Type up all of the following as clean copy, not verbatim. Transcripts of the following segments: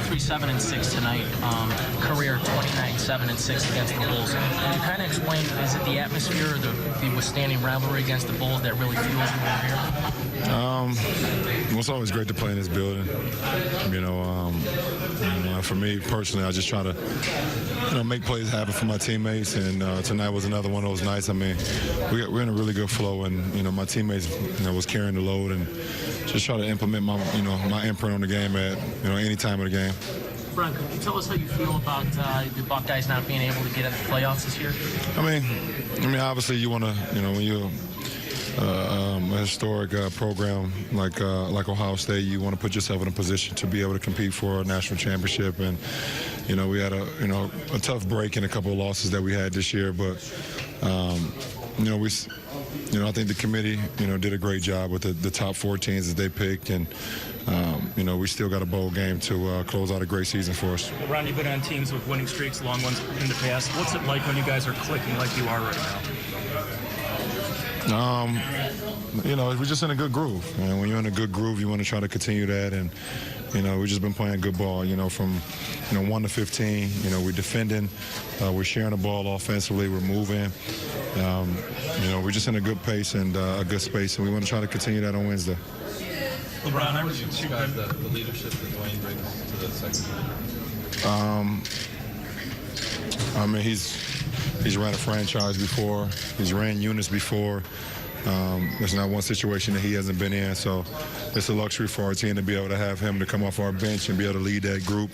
23-7-6 tonight. Career 29-7-6 against the Bulls. Could you kind of explain, is it the atmosphere or the withstanding rivalry against the Bulls that really fuels you over here? Well, it's always great to play in this building. For me personally, I just try to, make plays happen for my teammates. And tonight was another one of those nights. I mean, we're in a really good flow, and my teammates, was carrying the load, and just try to implement my, my imprint on the game at, any time of the game. Brian, could you tell us how you feel about the Buckeyes not being able to get in the playoffs this year? I mean, obviously you want to, when you're a historic program like Ohio State, you want to put yourself in a position to be able to compete for a national championship. And we had a tough break in a couple of losses that we had this year, but I think the committee did a great job with the top 4 teams that they picked, and we still got a bowl game to close out a great season for us. Ron, you've been on teams with winning streaks, long ones in the past. What's it like when you guys are clicking like you are right now? We're just in a good groove. And when you're in a good groove, you want to try to continue that. And, we've just been playing good ball, from, 1 to 15. We're defending. We're sharing the ball offensively. We're moving. We're just in a good pace and a good space, and we want to try to continue that on Wednesday. LeBron, how would you describe the leadership that Dwayne brings to the second? I mean, he's ran a franchise before. He's ran units before. There's not one situation that he hasn't been in, so it's a luxury for our team to be able to have him to come off our bench and be able to lead that group.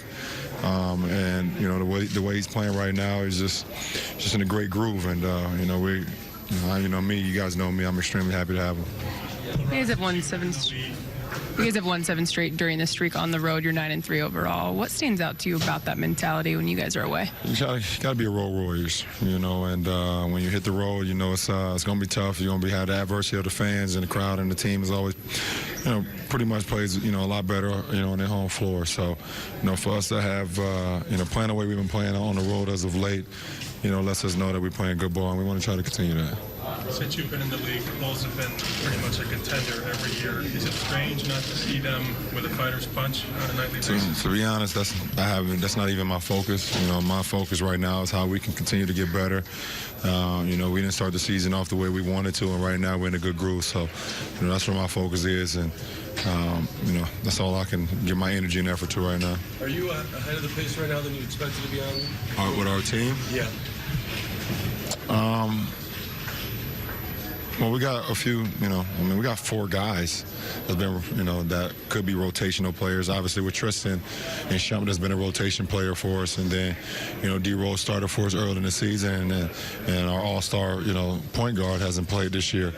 And the way he's playing right now is just in a great groove. And me, you guys know me. I'm extremely happy to have him. You guys have won 7 straight during this streak on the road. You're 9-3 overall. What stands out to you about that mentality when you guys are away? You gotta be a road warriors, and when you hit the road, it's gonna be tough. You're gonna have the adversity of the fans and the crowd, and the team is always, pretty much plays, a lot better, on their home floor. So, for us to have, playing the way we've been playing on the road as of late, lets us know that we're playing good ball, and we want to try to continue that. Since you've been in the league, the Bulls have been pretty much a contender every year. Is it strange not to see them with a fighter's punch on a nightly basis? To be honest, that's not even my focus. My focus right now is how we can continue to get better. We didn't start the season off the way we wanted to, and right now we're in a good groove. So, that's where my focus is, and that's all I can give my energy and effort to right now. Are you ahead of the pace right now than you expected to be on? With our team? Yeah. Well, we got a few, we got 4 guys that's been, that could be rotational players. Obviously, with Tristan and Shumpert has been a rotation player for us. And then, D-Rose started for us early in the season. And our all-star, point guard hasn't played this year.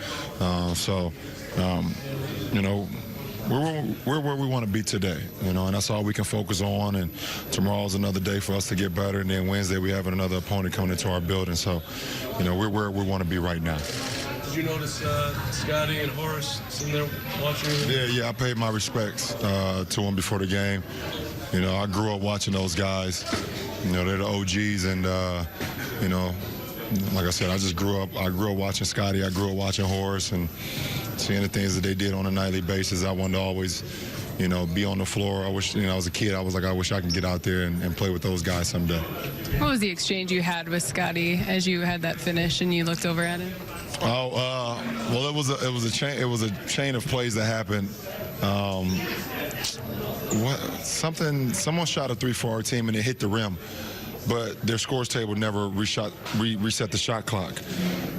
We're where we want to be today, and that's all we can focus on. And tomorrow's another day for us to get better. And then Wednesday, we have another opponent coming into our building. So, we're where we want to be right now. Did you notice Scottie and Horace sitting there watching? Yeah, I paid my respects to them before the game. I grew up watching those guys. They're the OGs, and like I said, I grew up watching Scottie. I grew up watching Horace, and seeing the things that they did on a nightly basis. I wanted to always, be on the floor. I wish, as a kid, I was like, I wish I could get out there and play with those guys someday. What was the exchange you had with Scottie as you had that finish and you looked over at him? Well, it was a chain of plays that happened. Someone shot a 3 for our team and it hit the rim, but their scores table never reset the shot clock.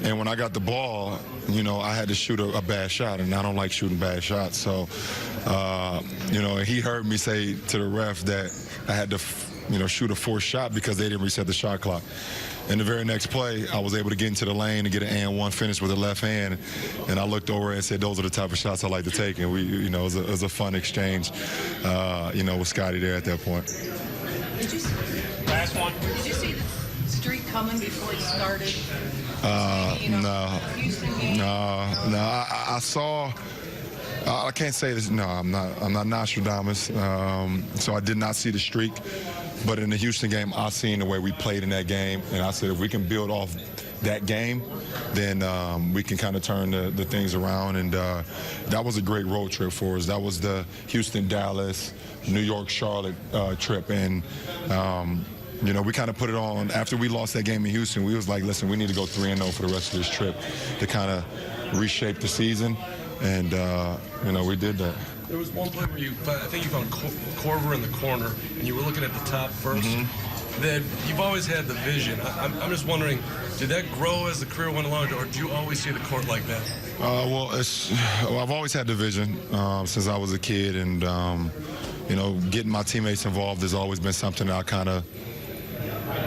And when I got the ball, I had to shoot a bad shot, and I don't like shooting bad shots. So, he heard me say to the ref that I had to, shoot a forced shot because they didn't reset the shot clock. And the very next play, I was able to get into the lane and get an and-one finish with the left hand. And I looked over and said, those are the type of shots I like to take. And it was a fun exchange, with Scottie there at that point. Last one. Did you see the streak coming before it started? No. I saw. I can't say this. No, I'm not Nostradamus. So I did not see the streak. But in the Houston game, I seen the way we played in that game, and I said if we can build off that game, then we can kind of turn the things around. And that was a great road trip for us. That was the Houston, Dallas, New York, Charlotte trip. And you know, we kind of put it on after we lost that game in Houston. We was like, listen, we need to go 3-0 for the rest of this trip to kind of reshape the season. And you know, we did that. There was one play where I think you found Corver in the corner, and you were looking at the top first. Then you've always had the vision. I'm just wondering, did that grow as the career went along, or do you always see the court like that? Well, I've always had the vision since I was a kid, and you know, getting my teammates involved has always been something that I kind of.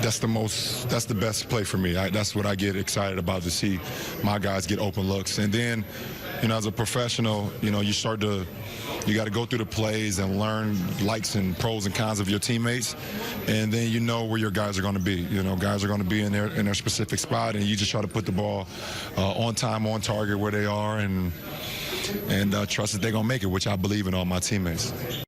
That's the best play for me. That's what I get excited about, to see my guys get open looks. And then, you know, as a professional, you know, you got to go through the plays and learn likes and pros and cons of your teammates, and then you know where your guys are going to be. You know, guys are going to be in their specific spot, and you just try to put the ball on time, on target where they are, and trust that they're going to make it, which I believe in all my teammates.